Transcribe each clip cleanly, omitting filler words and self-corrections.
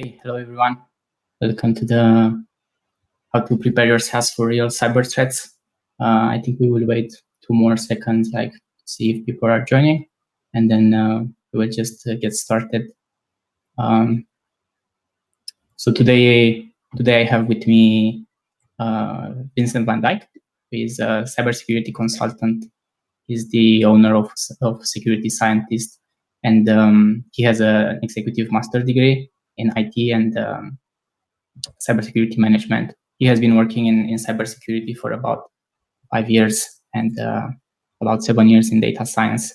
Hello everyone. Welcome to the how to prepare your SaaS for real cyber threats. I think we will wait 2 more seconds, to see if people are joining, and then we will just get started. So today I have with me Vincent van Dijk, who is a cybersecurity consultant. He's the owner of Security Scientist, and he has an executive master degree in IT and cybersecurity management. He has been working in cybersecurity for about 5 years and about 7 years in data science.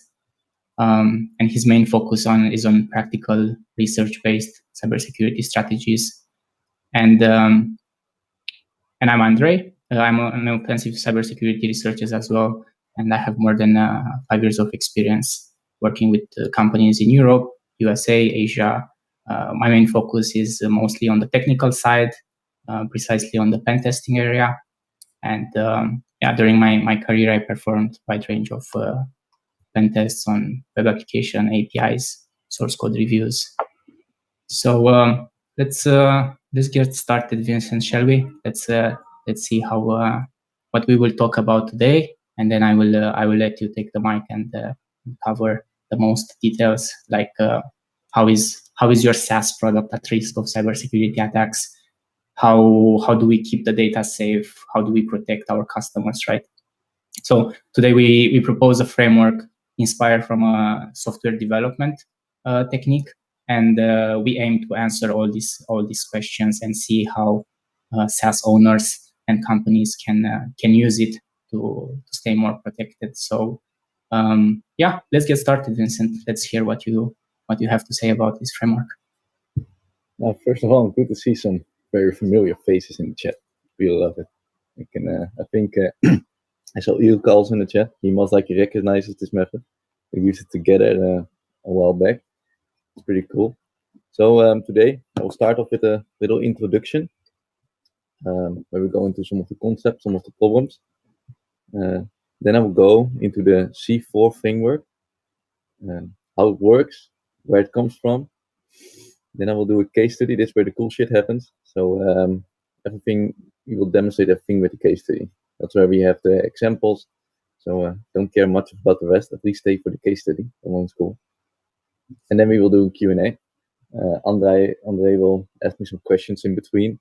And his main focus is on practical research-based cybersecurity strategies. And I'm Andre. I'm an offensive cybersecurity researcher as well, and I have more than 5 years of experience working with companies in Europe, USA, Asia. My main focus is mostly on the technical side, precisely on the pen testing area. And during my career, I performed a wide range of pen tests on web application, APIs, source code reviews. So let's get started, Vincent, shall we? Let's see how what we will talk about today, and then I will let you take the mic and cover the most details, like how is your SaaS product at risk of cybersecurity attacks? How do we keep the data safe? How do we protect our customers, right? So today we propose a framework inspired from a software development technique, and we aim to answer all these questions and see how SaaS owners and companies can use it to stay more protected. So let's get started, Vincent. Let's hear what you have to say about this framework. First of all, good to see some very familiar faces in the chat. Really love it. I think I saw Ilkals in the chat. He most likely recognizes this method. We used it together a while back. It's pretty cool. So today I will start off with a little introduction where we go into some of the concepts, some of the problems. Then I will go into the C4 framework, how it works, where it comes from. Then I will do a case study. This is where the cool shit happens. So we will demonstrate everything with the case study. That's where we have the examples. So don't care much about the rest. At least stay for the case study. That one's cool. And then we will do a Q&A. Andre will ask me some questions in between.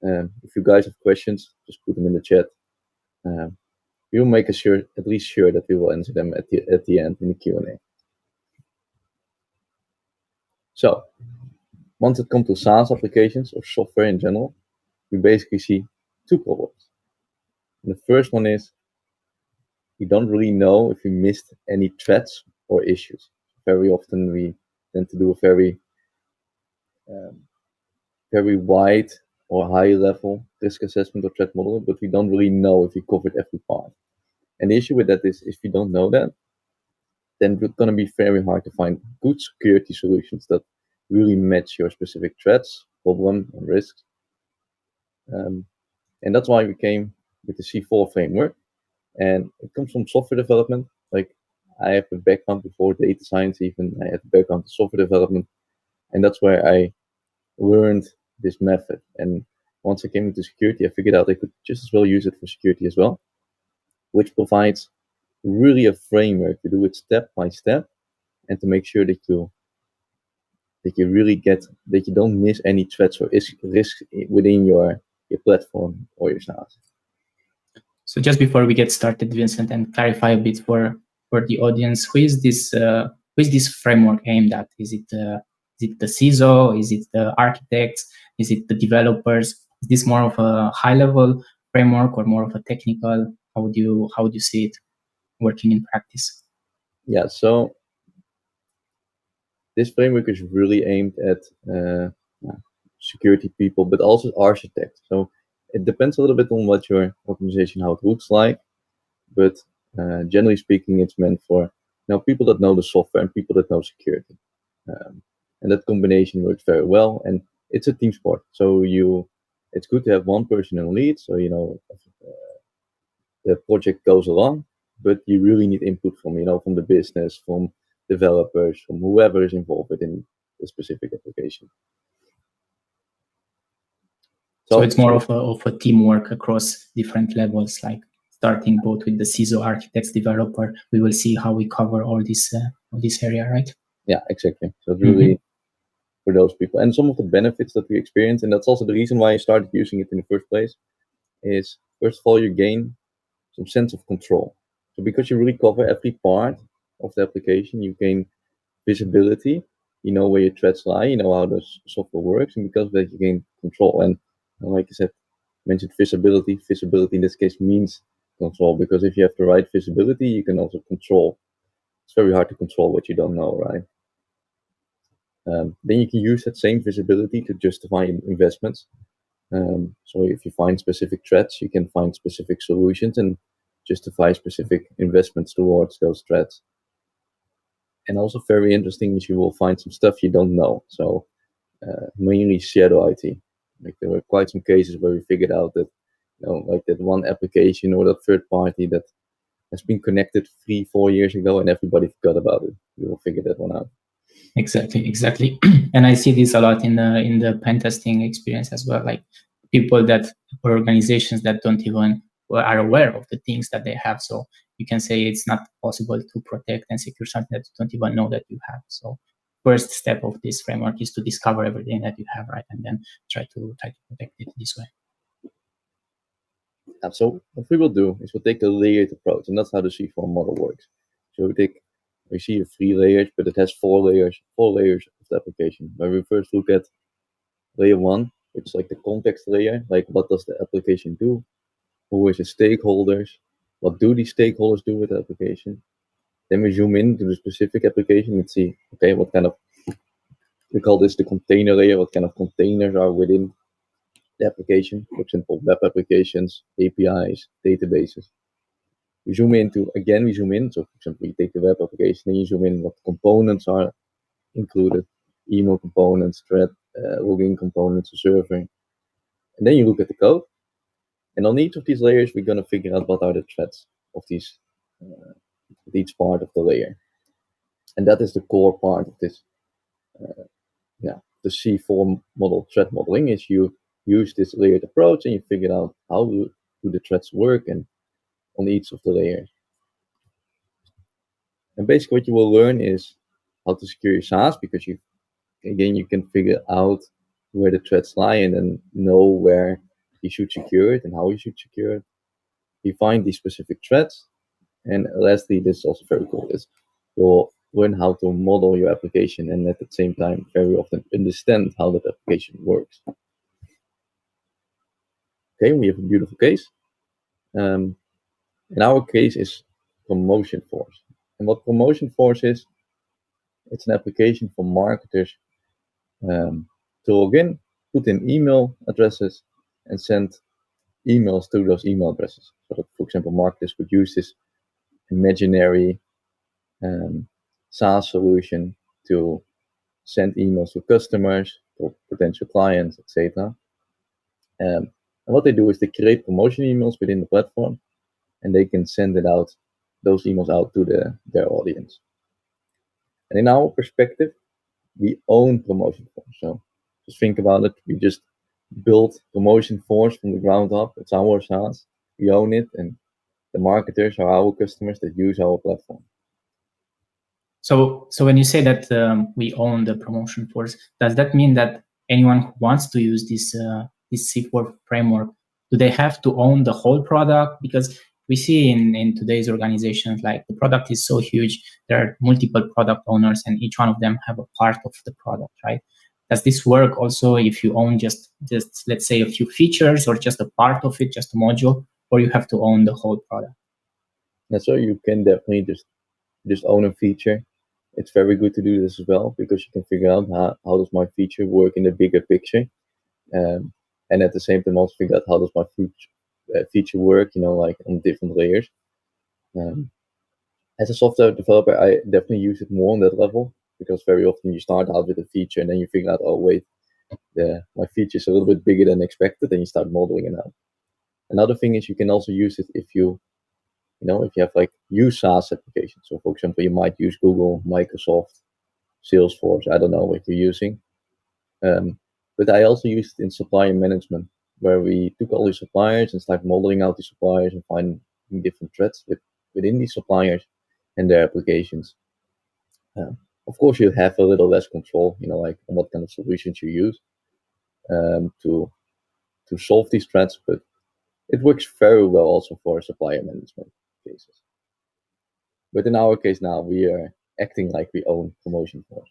If you guys have questions, just put them in the chat. We will make at least sure that we will answer them at the end in the Q&A. So once it comes to SaaS applications or software in general, we basically see 2 problems. And the first one is we don't really know if we missed any threats or issues. Very often we tend to do a very wide or high level risk assessment or threat model, but we don't really know if we covered every part. And the issue with that is if you don't know that, then it's going to be very hard to find good security solutions that really match your specific threats, problem, and risks. And that's why we came with the C4 framework. And it comes from software development. Like I have a background before data science, even I had a background in software development. And that's where I learned this method. And once I came into security, I figured out I could just as well use it for security as well, which provides really a framework to do it step by step and to make sure that you don't miss any threats or risks within your platform or your SaaS. So just before we get started, Vincent, and clarify a bit for the audience, who is this framework aimed at? Is it the CISO? Is it the architects? Is it the developers? Is this more of a high-level framework or more of a technical? How would you see it working in practice? Yeah, so this framework is really aimed at security people, but also architects. So it depends a little bit on what your organization, how it looks like, but generally speaking, it's meant for people that know the software and people that know security. And that combination works very well, and it's a team sport. So it's good to have one person in lead, so the project goes along, but you really need input from the business, from developers, from whoever is involved within the specific application. So it's more of a teamwork across different levels, like starting both with the CISO, architects, developer. We will see how we cover all this area, right? Yeah, exactly. So it's really for those people. And some of the benefits that we experience, and that's also the reason why I started using it in the first place, is first of all, you gain some sense of control. So because you really cover every part of the application, you gain visibility, you know where your threats lie, you know how the software works, and because of that, you gain control. And like I said, mentioned visibility. Visibility in this case means control, because if you have the right visibility, you can also control. It's very hard to control what you don't know, right? Then you can use that same visibility to justify investments. So if you find specific threats, you can find specific solutions and justify specific investments towards those threats. And also very interesting is you will find some stuff you don't know. So mainly shadow IT. Like there were quite some cases where we figured out that, like that one application or that third party that has been connected 3-4 years ago and everybody forgot about it. We will figure that one out. Exactly. And I see this a lot in the pen testing experience as well. Like people or organizations that don't even are aware of the things that they have. So you can say it's not possible to protect and secure something that you don't even know that you have. So first step of this framework is to discover everything that you have, right, and then try to protect it this way. Yeah, so what we will do is we'll take a layered approach, and that's how the C4 model works. So we see 3 layers, but it has 4 layers of the application. Where we first look at layer 1, which is like the context layer, like what does the application do? Who is the stakeholders? What do these stakeholders do with the application? Then we zoom in to the specific application and see, okay, what kind of, we call this the container layer, what kind of containers are within the application. For example, web applications, APIs, databases. We zoom in. So for example, you take the web application and you zoom in what components are included, email components, thread, login components, a server. And then you look at the code. And on each of these layers, we're going to figure out what are the threats of each part of the layer. And that is the core part of this, the C4 model, threat modeling, is you use this layered approach and you figure out how do the threats work and on each of the layers. And basically what you will learn is how to secure your SaaS, because you can figure out where the threats lie and then know where you should secure it and how you should secure it. You find these specific threats. And lastly, this is also very cool, is you'll learn how to model your application and at the same time very often understand how that application works. Okay, we have a beautiful case. And our case is Promotion Force. And what Promotion Force is, it's an application for marketers to log in, put in email addresses, and send emails to those email addresses. So that, for example, marketers could use this imaginary SaaS solution to send emails to customers, to potential clients, etc. And what they do is they create promotion emails within the platform, and they can send those emails out to their audience. And in our perspective, we own Promotion Force. So just think about it. We just built Promotion Force from the ground up. It's our SaaS. We own it, and the marketers are our customers that use our platform. So when you say that we own the Promotion Force, does that mean that anyone who wants to use this C4 framework, do they have to own the whole product? Because we see in today's organizations, like the product is so huge, there are multiple product owners and each one of them have a part of the product, right? Does this work also if you own just let's say a few features or just a part of it, just a module, or you have to own the whole product? And so you can definitely just own a feature. It's very good to do this as well, because you can figure out how does my feature work in the bigger picture. And at the same time also figure out how does my feature work, like on different layers. As a software developer, I definitely use it more on that level, because very often you start out with a feature and then you figure out, oh wait, my feature is a little bit bigger than expected, and you start modeling it out. Another thing is you can also use it if you have like use SaaS applications. So for example, you might use Google, Microsoft, Salesforce, I don't know what you're using. But I also use it in supplier management, where we took all these suppliers and started modeling out the suppliers and finding different threats within these suppliers and their applications. Of course, you have a little less control, like on what kind of solutions you use to solve these threats, but it works very well also for supplier management cases. But in our case now, we are acting like we own Promotion Force.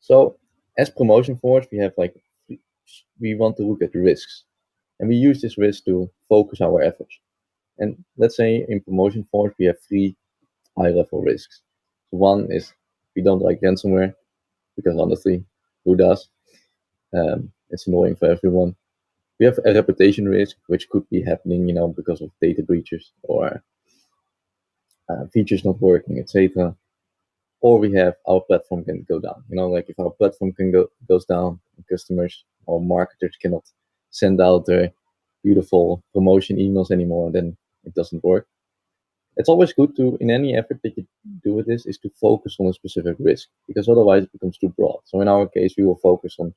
So as Promotion Force, we want to look at risks, and we use this risk to focus our efforts. And let's say in Promotion Force, we have 3 high-level risks. So one is we don't like ransomware, because honestly, who does? It's annoying for everyone. We have a reputation risk, which could be happening, because of data breaches or features not working, etc. Or we have our platform can go down. Like if our platform goes down, customers or marketers cannot send out their beautiful promotion emails anymore, then it doesn't work. It's always good to, in any effort that you do with this, is to focus on a specific risk, because otherwise it becomes too broad. So in our case, we will focus on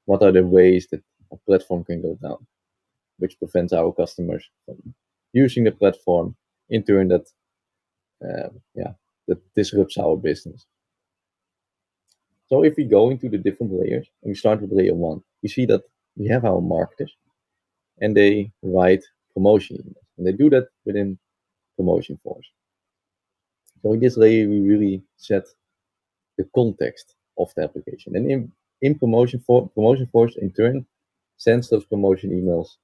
what are the ways that a platform can go down, which prevents our customers from using the platform, in turn that disrupts our business. So if we go into the different layers and we start with layer 1, we see that we have our marketers and they write promotion emails, and they do that within Promotion Force. So in this layer, we really set the context of the application, and in Promotion Force in turn sends those promotion emails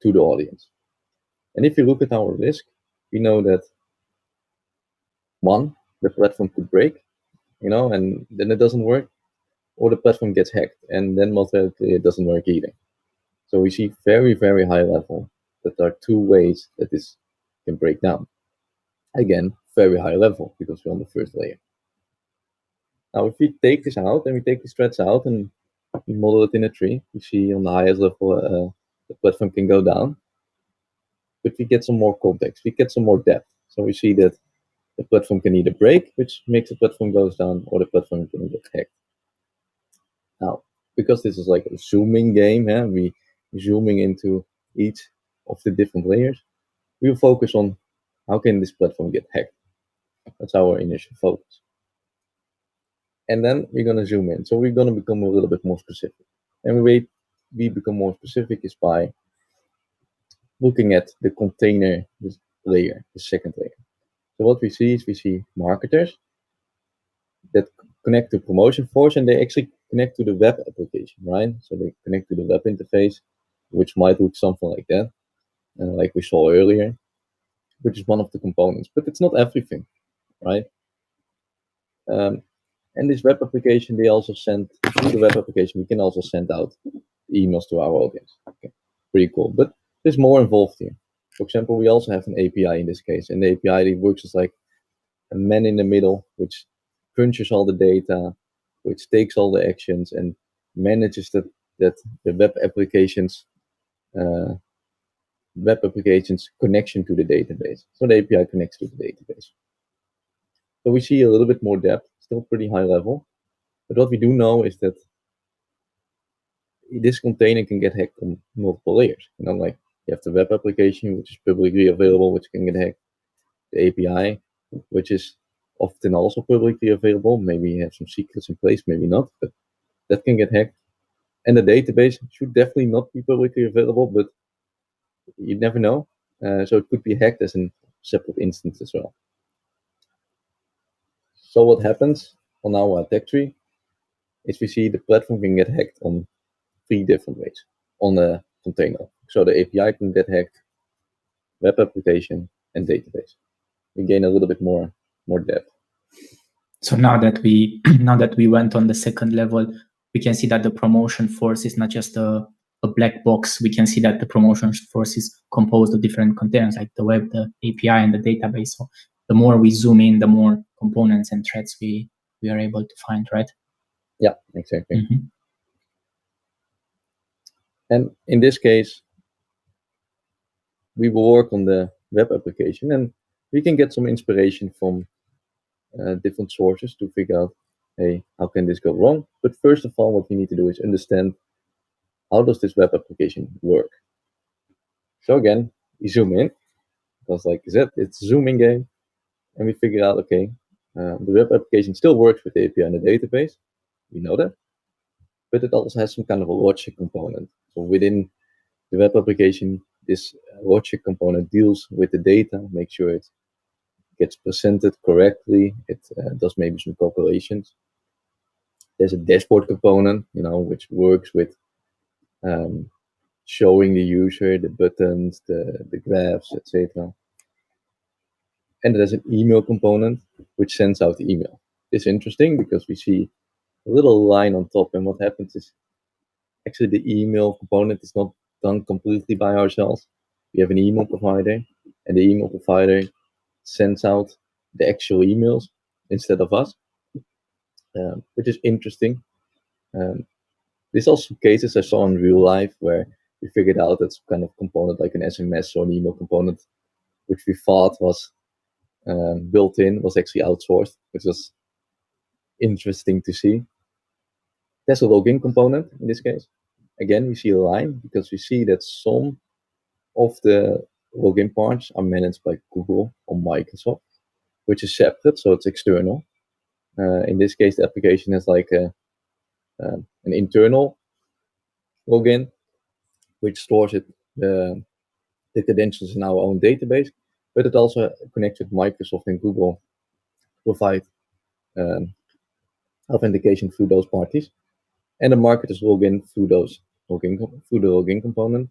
to the audience. And if you look at our risk, we know that 1, the platform could break, and then it doesn't work, or the platform gets hacked, and then most likely it doesn't work either. So we see very, very high level that there are 2 ways that this can break down. Again, very high level, because we're on the first layer. Now, if we take this out and we take these threads out and we model it in a tree, we see on the highest level the platform can go down, but we get some more context, we get some more depth. So we see that the platform can either break, which makes the platform goes down, or the platform can get hacked. Now, because this is like a zooming game, we zooming into each of the different layers, we will focus on how can this platform get hacked. That's our initial focus. And then we're going to zoom in. So we're going to become a little bit more specific. And the way we become more specific is by looking at the container layer, the second layer. So what we see is marketers that connect to Promotion Force, and they actually connect to the web application, right? So they connect to the web interface, which might look something like that, like we saw earlier, which is one of the components, but it's not everything, right? And this web application, they also send, through the web application, we can also send out emails to our audience. Okay, pretty cool, but there's more involved here. For example, we also have an API in this case, and the API works as like a man in the middle, which crunches all the data, which takes all the actions and manages that the web applications connection to the database. So the API connects to the database. So we see a little bit more depth, still pretty high level. But what we do know is that this container can get hacked on multiple layers. Like you have the web application, which is publicly available, which can get hacked. The API, which is often also publicly available. Maybe you have some secrets in place, maybe not, but that can get hacked. And the database should definitely not be publicly available, but you never know. So it could be hacked as a separate instance as well. So what happens on our attack tree is we see the platform can get hacked on 3 different ways on the container. So the API can get hacked, web application, and database. We gain a little bit more depth. So now that we went on the second level, we can see that the Promotion Force is not just a black box. We can see that the Promotion Force is composed of different containers, like the web, the API, and the database. So the more we zoom in, the more components and threads we are able to find, right? Yeah, exactly. Mm-hmm. And in this case, we will work on the web application, and we can get some inspiration from different sources to figure out, hey, how can this go wrong? But first of all, what we need to do is understand, how does this web application work? So again, we zoom in, because like I said, it's a zooming game, and we figure out, okay, the web application still works with the API and the database. We know that, but it also has some kind of a logic component. So within the web application, this logic component deals with the data, makes sure it gets presented correctly. It does maybe some calculations. There's a dashboard component, which works with showing the user the buttons, the graphs, etc. And there's an email component which sends out the email. It's interesting because we see a little line on top, and what happens is actually the email component is not done completely by ourselves. We have an email provider, and the email provider sends out the actual emails instead of us, which is interesting. There's also cases I saw in real life where we figured out that some kind of component like an SMS or an email component, which we thought was built in, was actually outsourced, which was interesting to see. There's a login component in this case. Again, we see a line because we see that some of the login parts are managed by Google or Microsoft, which is separate, so it's external. In this case, the application has like an internal login, which stores the credentials in our own database, but it also connects with Microsoft and Google to provide authentication through those parties. And the marketers log in through the login component.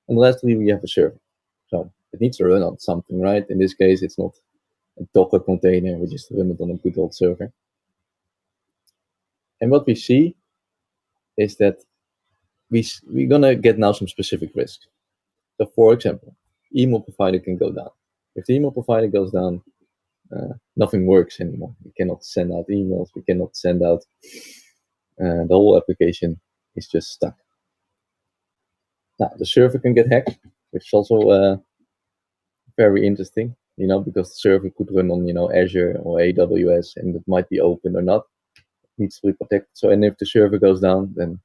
And lastly, we have a server. So it needs to run on something, right? In this case, it's not a Docker container, we just run it on a good old server. And what we see is that we're gonna get now some specific risks. So for example, email provider can go down. If the email provider goes down, nothing works anymore. We cannot send out emails, we cannot send out, the whole application is just stuck. Now, the server can get hacked, which is also very interesting, because the server could run on, Azure or AWS, and it might be open or not. It needs to be protected. So, and if the server goes down, then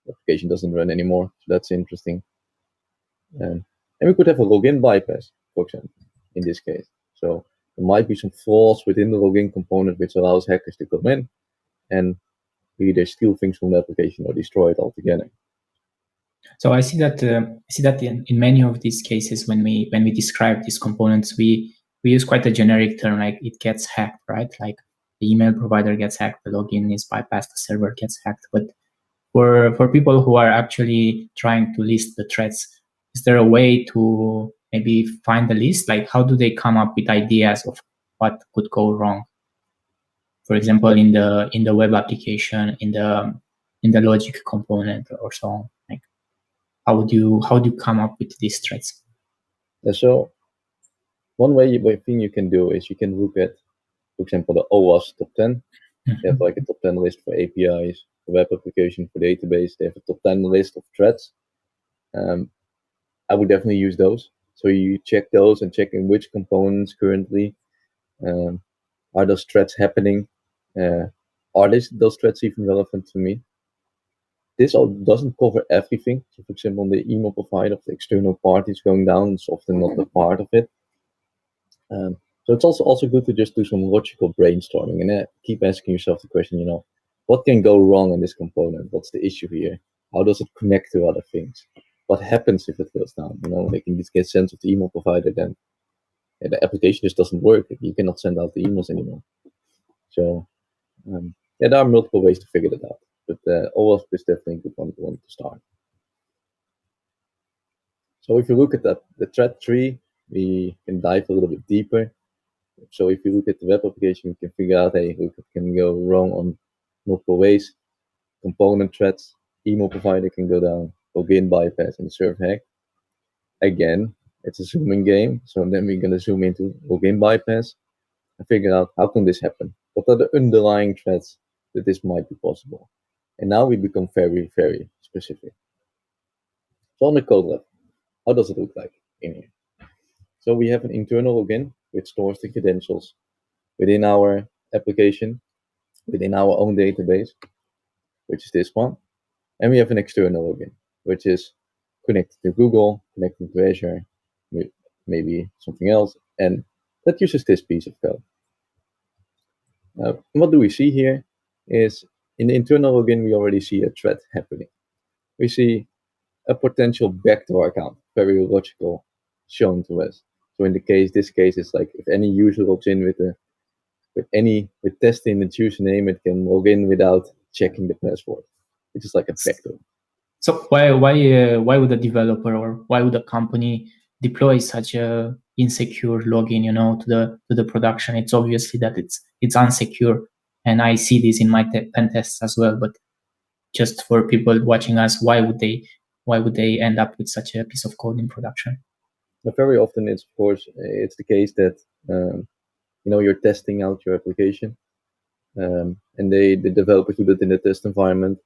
the application doesn't run anymore. So that's interesting. And we could have a login bypass, for example, in this case. So there might be some flaws within the login component which allows hackers to come in and either steal things from the application or destroy it altogether. So I see that in many of these cases, when we describe these components, we use quite a generic term, like it gets hacked, right? Like the email provider gets hacked, the login is bypassed, the server gets hacked. But for people who are actually trying to list the threats, is there a way to maybe find the list? Like, how do they come up with ideas of what could go wrong? For example, in the web application, in the logic component, or so on. Like, how do you come up with these threats? Yeah, so one thing you can do is you can look at, for example, the OWASP top 10. They have like a top 10 list for APIs, for web application, for database. They have a top 10 list of threats. I would definitely use those. So you check those and check in which components currently are those threats happening. Are those threats even relevant to me? This all doesn't cover everything. So for example, the email provider of the external parties going down is often not a part of it. So it's also good to just do some logical brainstorming and keep asking yourself the question, what can go wrong in this component? What's the issue here? How does it connect to other things? What happens if it goes down? Like in this case, sense of the email provider, then the application just doesn't work. You cannot send out the emails anymore. So there are multiple ways to figure that out. But OWASP is definitely a good one to start. So if you look at the threat tree, we can dive a little bit deeper. So if you look at the web application, you can figure out, hey, it can go wrong on multiple ways. Component threats, email provider can go down, login bypass, and server hack. Again, it's a zooming game. So then we're going to zoom into login bypass and figure out, how can this happen? What are the underlying threats that this might be possible? And now we become very, very specific. So on the code level, how does it look like in here? So we have an internal login which stores the credentials within our application. within our own database, which is this one. And we have an external login, which is connected to Google, connected to Azure, maybe something else. And that uses this piece of code. What do we see here is in the internal login, we already see a threat happening. We see a potential backdoor account, very logical, shown to us. So in this case, it's like if any user logs in with testing its username, it can log in without checking the password. It's just like a backdoor. So why would a developer or why would a company deploy such a insecure login, to the production? It's obviously that it's unsecure, and I see this in my pen tests as well. But just for people watching us, why would they end up with such a piece of code in production? But very often, it's the case that you're testing out your application, and the developers do that in the test environment.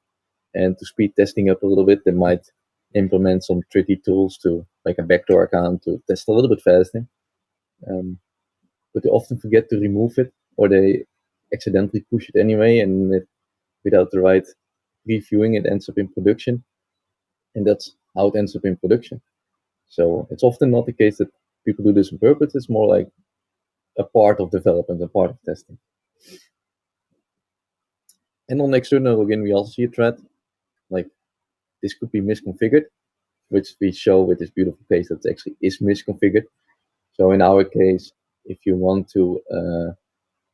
And to speed testing up a little bit, they might implement some tricky tools like a backdoor account to test a little bit faster. But they often forget to remove it, or they accidentally push it anyway, and without the right reviewing, it ends up in production. And that's how it ends up in production. So it's often not the case that people do this on purpose. It's more like a part of development, a part of testing. And on external login, we also see a threat. Like this could be misconfigured, which we show with this beautiful case that actually is misconfigured. So in our case, if you want to,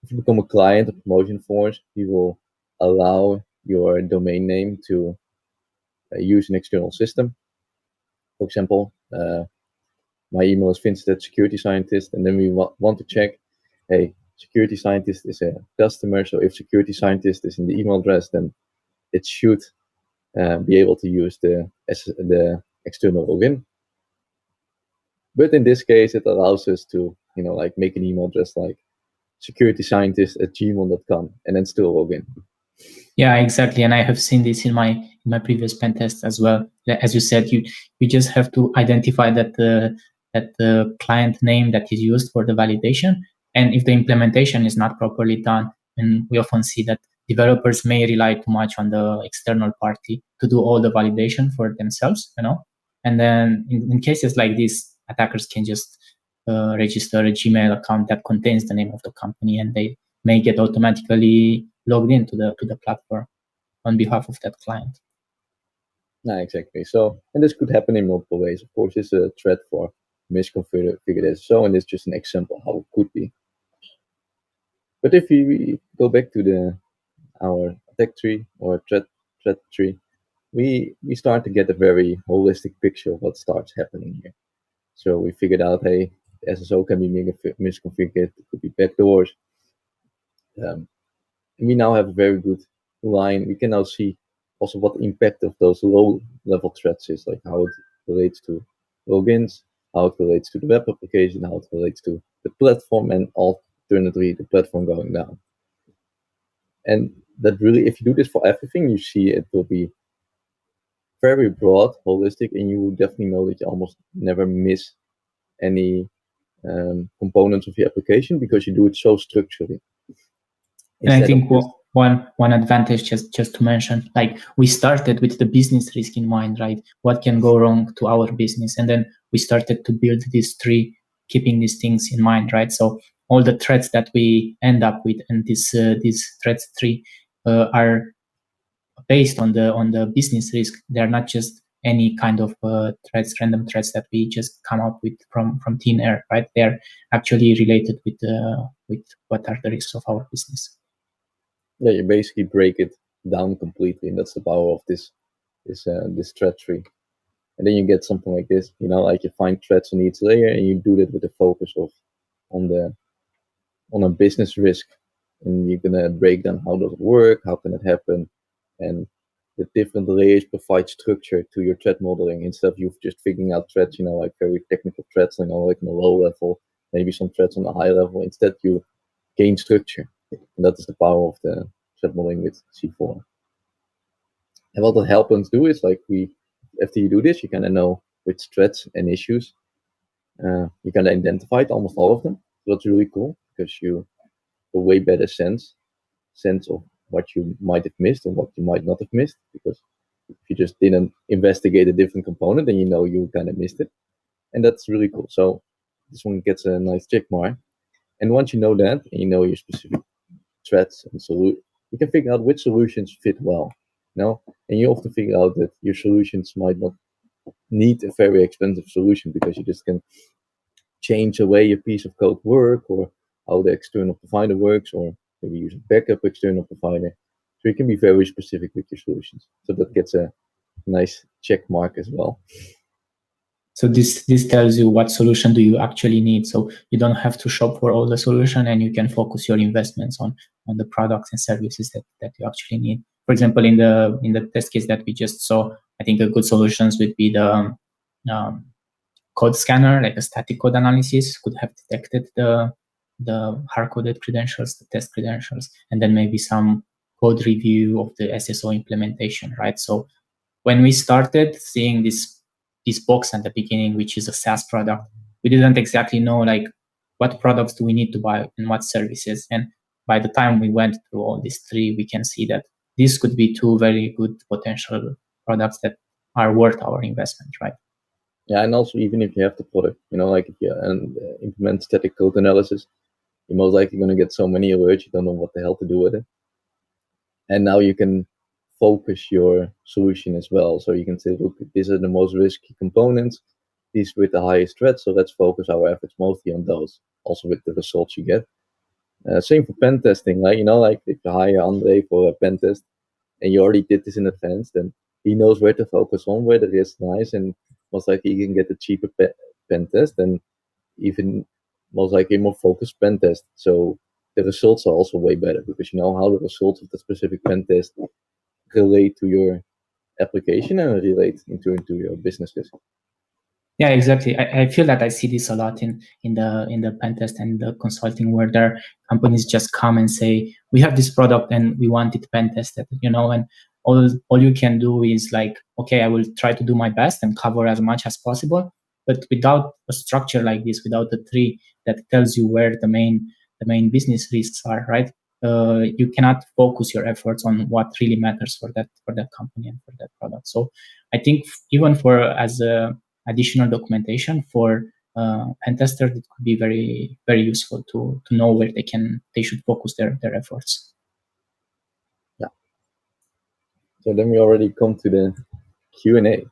if you become a client of Promotion Force, we will allow your domain name to use an external system. For example, my email is Vincent Security Scientist, and then we want to check, hey, Security Scientist is a customer, so if Security Scientist is in the email address, then it should be able to use the external login. But in this case, it allows us to, make an email address like securityscientist@gmail.com and then still log in. Yeah, exactly. And I have seen this in my previous pen test as well. As you said, you just have to identify that the client name that is used for the validation. And if the implementation is not properly done, and we often see that developers may rely too much on the external party to do all the validation for themselves, And then in cases like this, attackers can just register a Gmail account that contains the name of the company, and they may get automatically logged into the platform on behalf of that client. Yeah, exactly. So, and this could happen in multiple ways. Of course, it's a threat for misconfigured SSO, and it's just an example how it could be. But if we go back to our attack tree or threat tree, we start to get a very holistic picture of what starts happening here. So we figured out, hey, the SSO can be misconfigured, it could be backdoors. And we now have a very good line. We can now see also what the impact of those low-level threats is, like how it relates to logins, how it relates to the web application, how it relates to the platform, and alternatively the platform going down. And that really, if you do this for everything, you see it will be very broad, holistic, and you will definitely know that you almost never miss any components of your application because you do it so structurally. And I think one advantage, just to mention, like we started with the business risk in mind, right? What can go wrong to our business? And then we started to build this tree, keeping these things in mind, right? So all the threats that we end up with, and this threats tree are based on the business risk. They're not just any kind of threats, random threats that we just come up with from thin air, right? They're actually related with what are the risks of our business. Yeah, you basically break it down completely, and that's the power of this threat tree. And then you get something like this, like you find threats in each layer, and you do that with the focus on a business risk, and you're gonna break down how does it work, how can it happen, and the different layers provide structure to your threat modeling instead of you just figuring out threats, like very technical threats, like on a low level, maybe some threats on a high level. Instead, you gain structure, and that is the power of the threat modeling with C4. And what that helps do is after you do this, you kind of know which threats and issues you can identify almost all of them. So that's really cool because you have a way better sense of what you might have missed and what you might not have missed, because if you just didn't investigate a different component, then you kind of missed it. And that's really cool. So this one gets a nice check mark. And once you know that, and you know your specific threats and you can figure out which solutions fit well. And you often figure out that your solutions might not need a very expensive solution, because you just can change the way a piece of code works, or how the external provider works, or maybe use a backup external provider. So you can be very specific with your solutions. So that gets a nice check mark as well. So this tells you what solution do you actually need. So you don't have to shop for all the solution, and you can focus your investments on the products and services that you actually need. For example, in the test case that we just saw, I think a good solutions would be the code scanner, like a static code analysis, could have detected the hard-coded credentials, the test credentials, and then maybe some code review of the SSO implementation, right? So when we started seeing this box at the beginning, which is a SaaS product, we didn't exactly know like what products do we need to buy and what services. And by the time we went through all these three, we can see that these could be two very good potential products that are worth our investment, right? Yeah, and also even if you have the product, like if you implement static code analysis, you're most likely going to get so many alerts, you don't know what the hell to do with it. And now you can focus your solution as well. So you can say, look, these are the most risky components, these with the highest threat, so let's focus our efforts mostly on those, also with the results you get. Same for pen testing, right? Like if you hire Andre for a pen test, and you already did this in advance, then he knows where to focus on, where the risk lies, and most likely he can get a cheaper pen test, and even most likely a more focused pen test. So the results are also way better, because you know how the results of the specific pen test relate to your application and relate into your business risk. Yeah, exactly. I feel that I see this a lot in the pen test and the consulting, where there companies just come and say, we have this product and we want it pen tested, and all you can do is like, okay, I will try to do my best and cover as much as possible. But without a structure like this, without a tree that tells you where the main business risks are, right? You cannot focus your efforts on what really matters for that company and for that product. So I think even for as a additional documentation for pen tester, it could be very, very useful to know where they should focus their efforts. Yeah. So then we already come to the Q&A.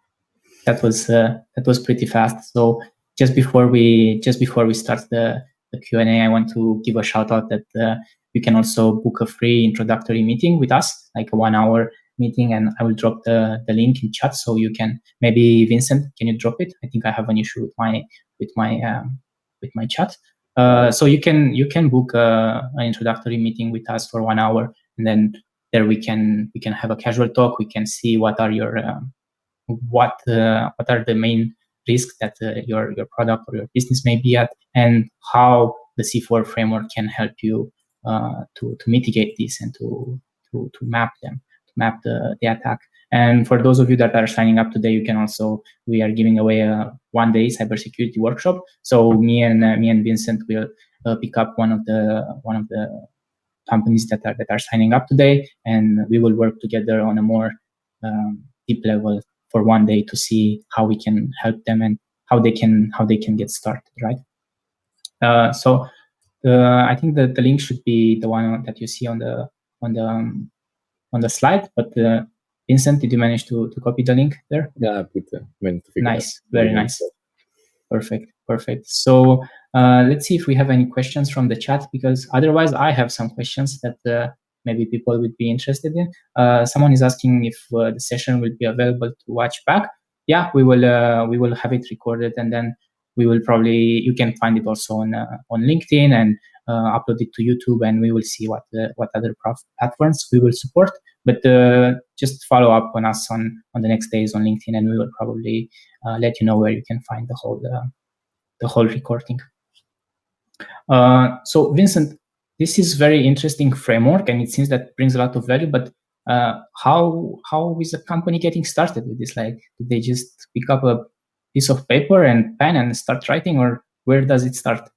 That was pretty fast. So just before we start the Q&A, I want to give a shout out that you can also book a free introductory meeting with us, like a 1 hour meeting, and I will drop the link in chat, so you can, maybe Vincent, can you drop it? I think I have an issue with my chat. So you can book an introductory meeting with us for 1 hour, and then there we can have a casual talk. We can see what are your what are the main risks that your product or your business may be at, and how the C4 framework can help you to mitigate this and to map them, to map the attack. And for those of you that are signing up today, we are giving away a 1-day cybersecurity workshop. So me and Vincent will pick up one of the companies that are signing up today, and we will work together on a more deep level for 1 day to see how we can help them and how they can get started, right? So I think that the link should be the one that you see on the slide. But Vincent, did you manage to copy the link there? Yeah, I put the nice, very nice, perfect. So let's see if we have any questions from the chat, because otherwise I have some questions that maybe people would be interested in. Someone is asking if the session will be available to watch back. Yeah, we will have it recorded, and then you can find it also on LinkedIn, and upload it to YouTube, and we will see what other platforms we will support. But just follow up on us on the next days on LinkedIn, and we will probably let you know where you can find the whole recording. So Vincent, this is very interesting framework, and it seems that brings a lot of value. But how is a company getting started with this? Like, do they just pick up a piece of paper and pen and start writing, or where does it start?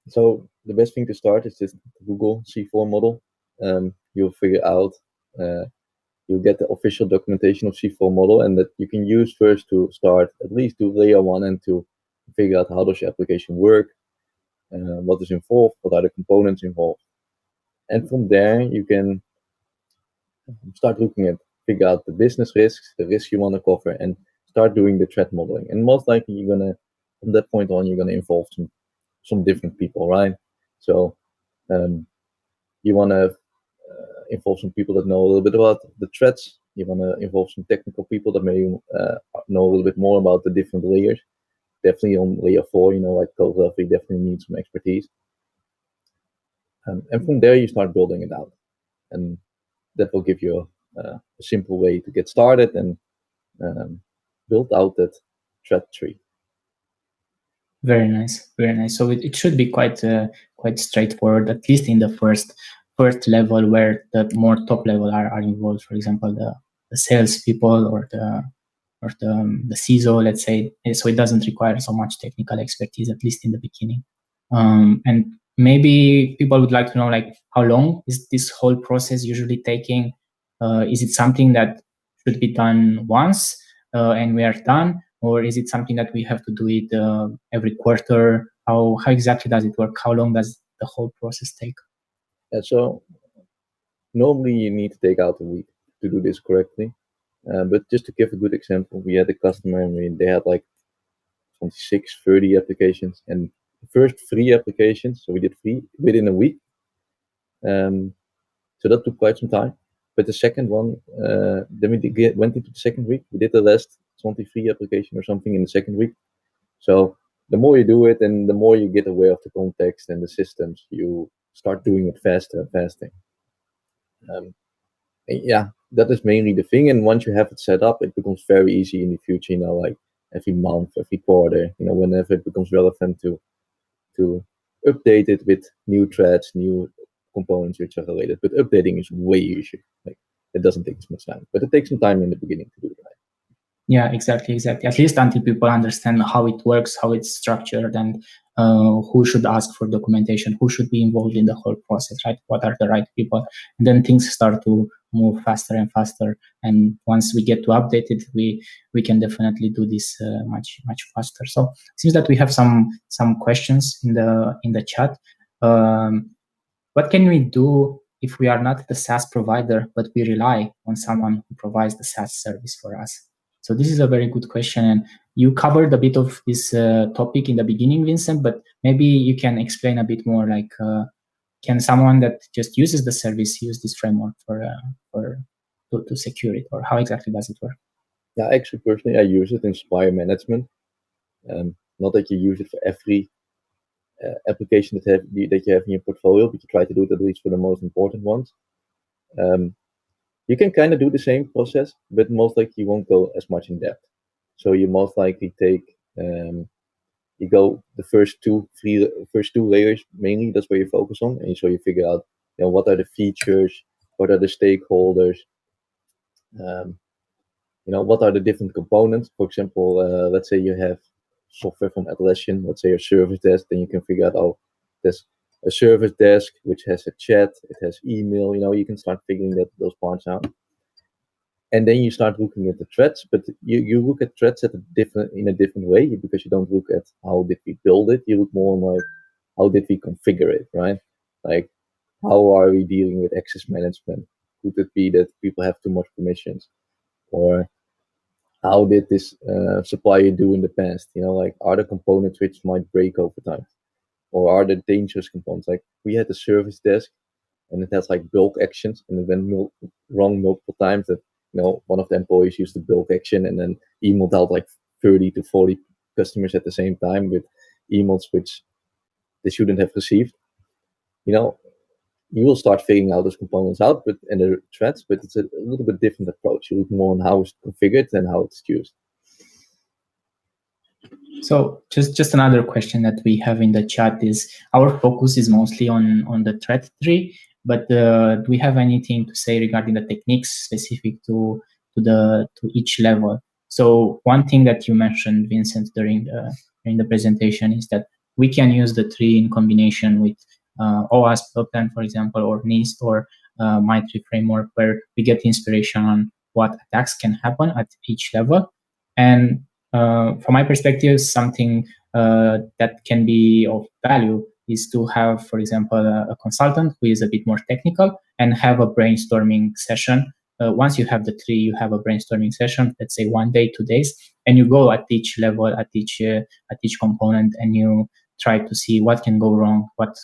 So the best thing to start is just Google C4 model. you'll figure out, you'll get the official documentation of C4 model, and that you can use first to start at least to layer 1 and 2, figure out how does your application work, what is involved, what are the components involved. And from there, you can start looking at, figure out the business risks, the risks you want to cover, and start doing the threat modeling. And most likely you're going to, from that point on, you're going to involve some different people, right? So you want to involve some people that know a little bit about the threats. You want to involve some technical people that may know a little bit more about the different layers. Definitely on layer 4, like code level, you definitely need some expertise. And from there, you start building it out. And that will give you a simple way to get started and build out that threat tree. Very nice, very nice. So it should be quite straightforward, at least in the first level, where the more top level are involved. For example, the sales people or the CISO, let's say. So it doesn't require so much technical expertise, at least in the beginning. And maybe people would like to know, like, how long is this whole process usually taking? Is it something that should be done once and we are done? Or is it something that we have to do it every quarter? How exactly does it work? How long does the whole process take? Yeah, so normally you need to take out a week to do this correctly. But just to give a good example, we had a customer and they had like 26, 30 applications. And the first 3 applications, so we did 3 within a week. So that took quite some time. But the second one, then we went into the second week. We did the last 23 application or something in the second week. So the more you do it and the more you get aware of the context and the systems, you start doing it faster and faster. Yeah, that is mainly the thing. And once you have it set up, it becomes very easy in the future, like every month, every quarter, whenever it becomes relevant to update it with new threads, new components which are related. But updating is way easier. Like, it doesn't take as much time, but it takes some time in the beginning to do it right. Yeah, exactly. At least until people understand how it works, how it's structured, and who should ask for documentation, who should be involved in the whole process, right? What are the right people? And then things start to move faster and faster. And once we get to update it, we can definitely do this much faster. So it seems that we have some questions in the chat. What can we do if we are not the SaaS provider, but we rely on someone who provides the SaaS service for us? So this is a very good question, and you covered a bit of this topic in the beginning, Vincent, but maybe you can explain a bit more, like, can someone that just uses the service use this framework to secure it, or how exactly does it work? Yeah, actually, personally, I use it in supplier management. Not that you use it for every application that you have in your portfolio, but you try to do it at least for the most important ones. You can kind of do the same process, but most likely you won't go as much in depth. So you most likely take, you go the first two layers mainly. That's where you focus on, and so you figure out, what are the features, what are the stakeholders, what are the different components. For example, let's say you have software from Atlassian, let's say a service desk, then you can figure out, oh, there's a service desk which has a chat, it has email, you can start figuring those parts out. And then you start looking at the threats, but you look at threats in a different way, because you don't look at how did we build it, you look more on like how did we configure it, right? Like, how are we dealing with access management? Could it be that people have too much permissions? Or how did this supplier do in the past? Like, are the components which might break over time? Or are there dangerous components? Like, we had a service desk and it has like bulk actions, and it went wrong multiple times that, one of the employees used the bulk action and then emailed out like 30 to 40 customers at the same time with emails which they shouldn't have received. You will start figuring out those components out, and the threats, but it's a little bit different approach. You look more on how it's configured and how it's used. So just another question that we have in the chat is, our focus is mostly on the threat tree, but do we have anything to say regarding the techniques specific to each level? So one thing that you mentioned, Vincent, during the presentation is that we can use the tree in combination with OWASP, Plan, for example, or NIST, or MITRE framework, where we get inspiration on what attacks can happen at each level. And from my perspective, something that can be of value is to have, for example, a consultant who is a bit more technical and have a brainstorming session. Once you have the tree, you have a brainstorming session, let's say 1 day, 2 days, and you go at each level, at each component, and you try to see what can go wrong, what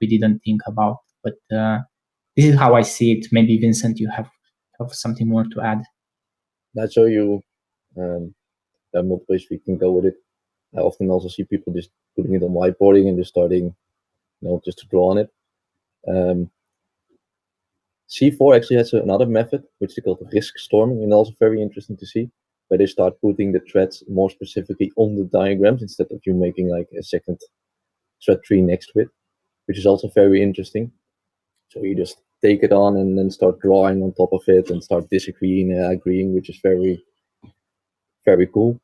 we didn't think about. But this is how I see it. Maybe Vincent, you have something more to add. Not so you there are multiple ways we can go with it. I often also see people just putting it on whiteboarding and just starting, just to draw on it. C4 actually has another method, which they call risk storming, and also very interesting to see, where they start putting the threats more specifically on the diagrams instead of you making like a second threat tree next to it, which is also very interesting. So you just take it on and then start drawing on top of it and start disagreeing and agreeing, which is very, very cool.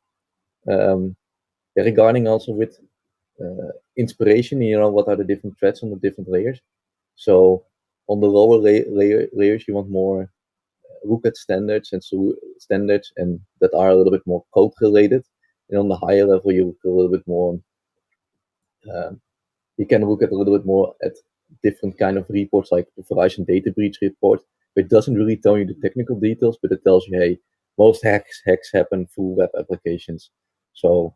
Regarding also with inspiration, what are the different threats on the different layers? So on the lower layers, you want more look at standards and that are a little bit more code related. And on the higher level, you look a little bit more. You can look at a little bit more at different kind of reports, like the Verizon data breach report. It doesn't really tell you the technical details, but it tells you, hey, most hacks happen through web applications. So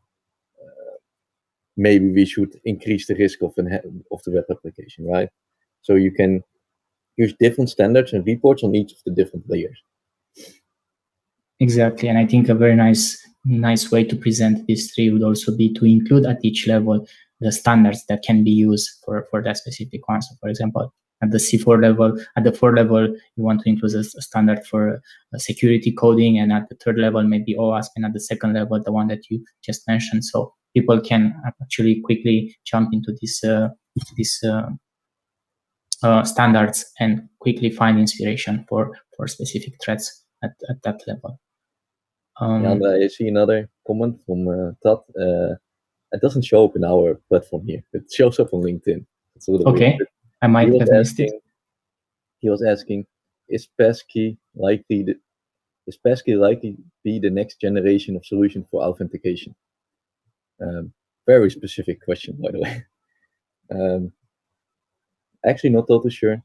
maybe we should increase the risk of the web application, right? So you can use different standards and reports on each of the different layers. Exactly, and I think a very nice way to present this tree would also be to include at each level the standards that can be used for that specific one. So, for example, at the C4 level, at the 4 level, you want to include a standard for security coding, and at the 3rd level, maybe OWASP, and at the 2nd level, the one that you just mentioned. So people can actually quickly jump into this standards and quickly find inspiration for specific threats at that level. André, I see another comment from Todd. It doesn't show up in our platform here. It shows up on LinkedIn. It's a little okay. weird. I might have missed it. He was asking, is passkey likely be the next generation of solution for authentication? Very specific question, by the way. Actually, not totally sure.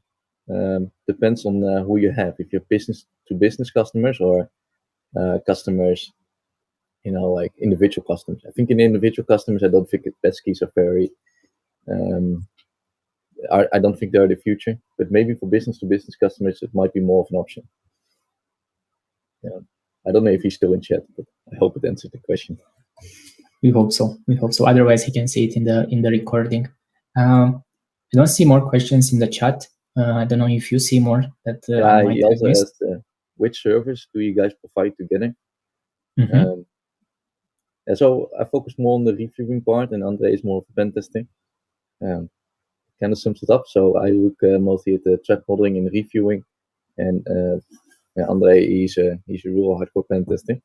Depends on who you have. If you're business to business customers or customers, like individual customers. I think in individual customers, I don't think passkeys are very. I don't think they're the future, but maybe for business to business customers, it might be more of an option. Yeah. I don't know if he's still in chat, but I hope it answered the question. We hope so. Otherwise, he can see it in the recording. I don't see more questions in the chat. I don't know if you see more that I might he also have missed. asked, which service do you guys provide together? Mm-hmm. So I focus more on the reviewing part, and Andre is more of pen testing. Kind of sums it up. So I look mostly at the threat modeling and reviewing, and Andre he's a real hardcore pen testing.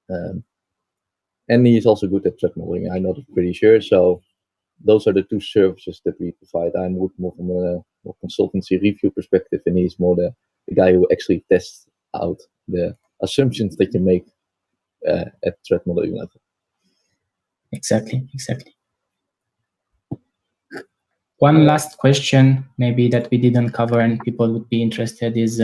And he's also good at threat modeling. I'm not pretty sure. So those are the two services that we provide. I'm more from a more consultancy review perspective, and he's more the guy who actually tests out the assumptions that you make at threat modeling level. Exactly. One last question, maybe that we didn't cover and people would be interested, is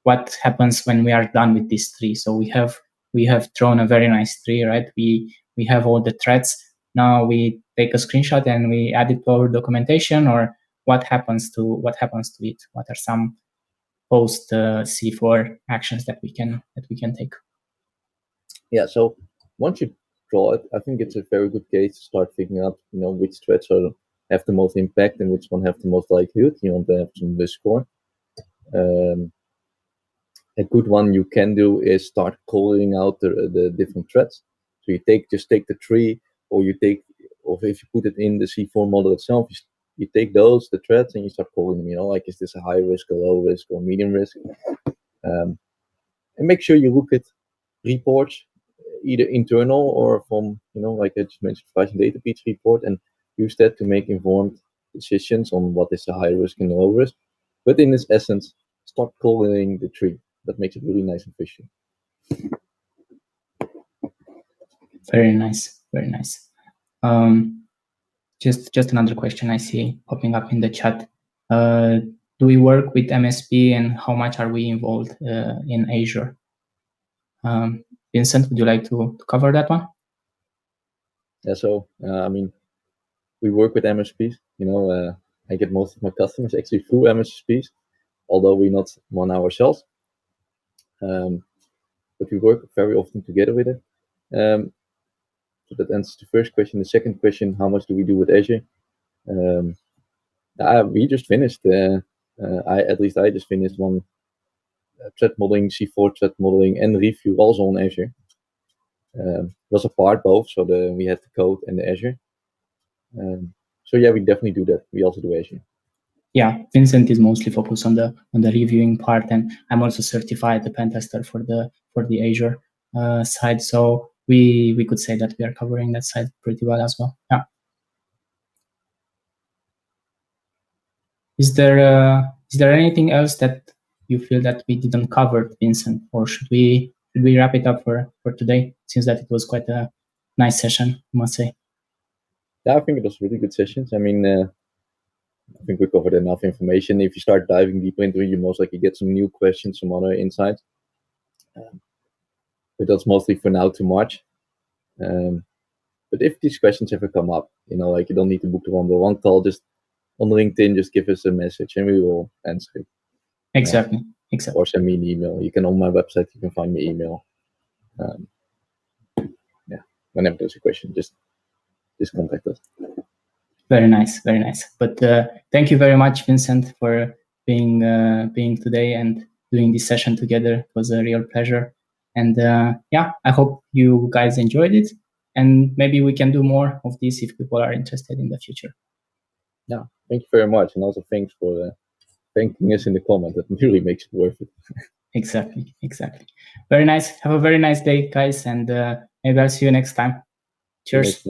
what happens when we are done with this tree? So we have drawn a very nice tree, right? We have all the threads. Now we take a screenshot and we add it to our documentation, or what happens to it? What are some post C4 actions that we can take? Yeah. So once you draw it, I think it's a very good case to start figuring out, which threads have the most impact and which one have the most likelihood. You want to have some risk score. A good one you can do is start calling out the different threads. So you take the tree, or if you put it in the C4 model itself, you take the threads, and you start calling them. Like, is this a high risk, a low risk, or medium risk? And make sure you look at reports, either internal or from, like I just mentioned, Verizon data breach report, and use that to make informed decisions on what is a high risk and low risk. But in its essence, stop calling the tree. That makes it really nice and fishy. Very nice, very nice. Just another question I see popping up in the chat. Do we work with MSP, and how much are we involved in Azure? Vincent, would you like to cover that one? Yeah, so I mean, we work with MSPs. I get most of my customers actually through MSPs, although we're not one ourselves. But we work very often together with it. So that answers the first question. The second question, how much do we do with Azure? We just finished. I just finished one threat modeling, C4 threat modeling, and review also on Azure. It was a part both, so we had the code and the Azure. So yeah, we definitely do that. We also do Azure. Yeah, Vincent is mostly focused on the reviewing part, and I'm also certified the pen tester for the Azure side. So we could say that we are covering that side pretty well as well. Yeah. Is there anything else that you feel that we didn't cover, Vincent, or should we wrap it up for today? Since that it was quite a nice session, I must say. Yeah, I think it was really good sessions. I mean, I think we covered enough information. If you start diving deeper into it, you most likely get some new questions, some other insights. But that's mostly for now too much. But if these questions ever come up, you don't need to book the one-by-one call. Just on LinkedIn, just give us a message and we will answer it. Exactly. Or send me an email. You can on my website. You can find my email. Whenever there's a question, just contact us. Very nice, very nice. But thank you very much, Vincent, for being today and doing this session together. It was a real pleasure. And I hope you guys enjoyed it. And maybe we can do more of this if people are interested in the future. Yeah, thank you very much. And also thanks for thanking us in the comment. That really makes it worth it. Exactly. Very nice. Have a very nice day, guys. And maybe I'll see you next time. Cheers.